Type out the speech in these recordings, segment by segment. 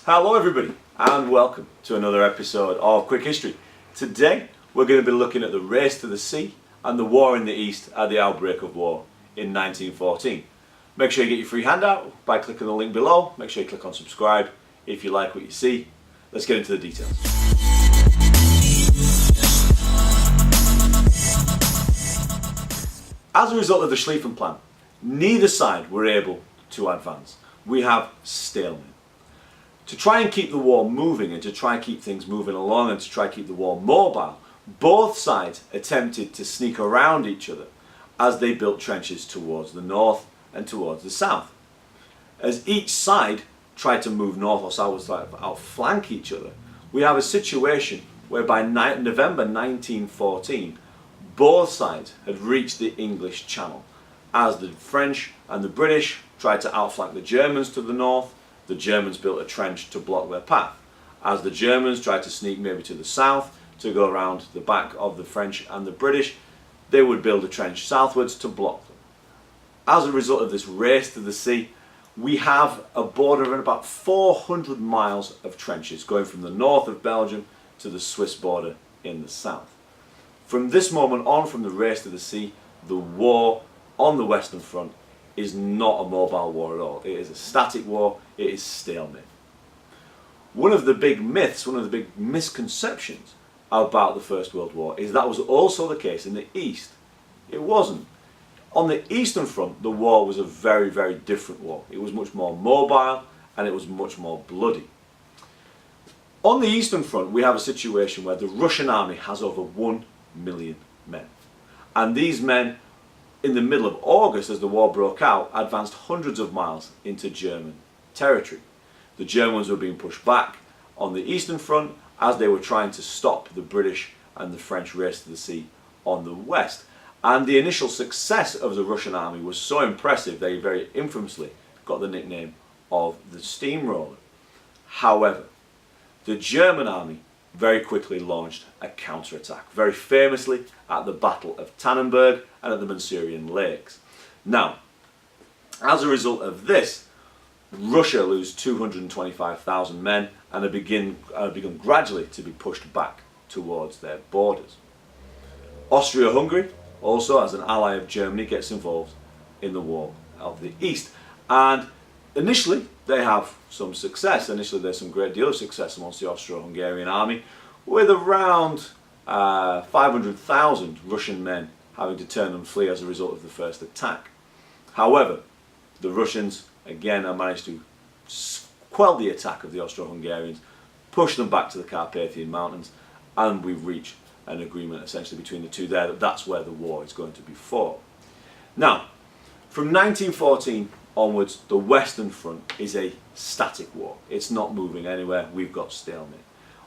Hello everybody and welcome to another episode of Quick History. Today we're going to be looking at the race to the sea and the war in the East at the outbreak of war in 1914. Make sure you get your free handout by clicking the link below. Make sure you click on subscribe if you like what you see. Let's get into the details. As a result of the Schlieffen Plan, neither side were able to advance. We have stalemate. To try and keep the war moving and to try and keep things moving along and to try and keep the war mobile, both sides attempted to sneak around each other as they built trenches towards the north and towards the south. As each side tried to move north or south, outflank each other, we have a situation where by November 1914, both sides had reached the English Channel as the French and the British tried to outflank the Germans to the north. The Germans built a trench to block their path. As the Germans tried to sneak maybe to the south to go around the back of the French and the British, they would build a trench southwards to block them. As a result of this race to the sea, we have a border of about 400 miles of trenches going from the north of Belgium to the Swiss border in the south. From this moment on, from the race to the sea, the war on the Western Front is not a mobile war at all. It is a static war. It is stalemate. One of the big myths, one of the big misconceptions about the First World War is that was also the case in the East. It wasn't. On the Eastern Front, the war was a very, very different war. It was much more mobile and it was much more bloody. On the Eastern Front, we have a situation where the Russian army has over 1 million men. And these men, in the middle of August, as the war broke out, advanced hundreds of miles into German territory. The Germans were being pushed back on the Eastern Front as they were trying to stop the British and the French race to the sea on the west. And the initial success of the Russian army was so impressive they very infamously got the nickname of the steamroller. However, the German army very quickly launched a counterattack, very famously at the Battle of Tannenberg and at the Manchurian Lakes. Now, as a result of this, Russia loses 225,000 men and have begun gradually to be pushed back towards their borders. Austria-Hungary, also as an ally of Germany, gets involved in the War of the East. And initially, they have some success. Initially, there's some great deal of success amongst the Austro-Hungarian army, with around 500,000 Russian men having to turn and flee as a result of the first attack. However, the Russians again have managed to quell the attack of the Austro-Hungarians, push them back to the Carpathian Mountains, and we've reached an agreement essentially between the two there that that's where the war is going to be fought. Now, from 1914 onwards, the Western Front is a static war. It's not moving anywhere. We've got stalemate.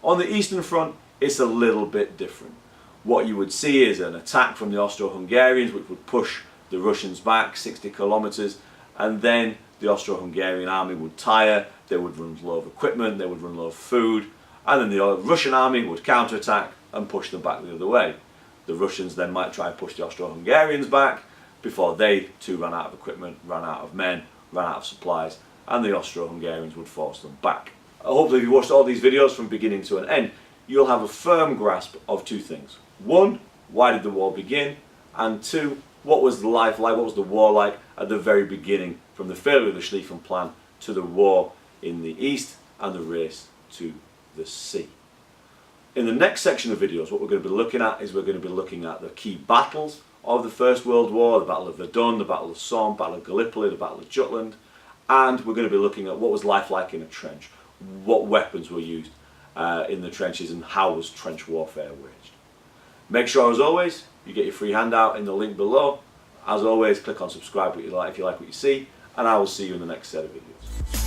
On the Eastern Front, it's a little bit different. What you would see is an attack from the Austro-Hungarians, which would push the Russians back 60 kilometers, and then the Austro-Hungarian army would tire, they would run low of equipment, they would run low of food, and then the Russian army would counterattack and push them back the other way. The Russians then might try and push the Austro-Hungarians back before they too ran out of equipment, ran out of men, ran out of supplies, and the Austro-Hungarians would force them back. Hopefully if you watched all these videos from beginning to an end, you'll have a firm grasp of two things. One, why did the war begin? And two, what was the life like, what was the war like at the very beginning, from the failure of the Schlieffen Plan to the war in the East and the race to the sea. In the next section of videos, what we're going to be looking at is we're going to be looking at the key battles of the First World War, the Battle of Verdun, the Battle of Somme, Battle of Gallipoli, the Battle of Jutland, and we're going to be looking at what was life like in a trench, what weapons were used in the trenches, and how was trench warfare waged. Make sure, as always, you get your free handout in the link below. As always, click on subscribe if you like what you see, and I will see you in the next set of videos.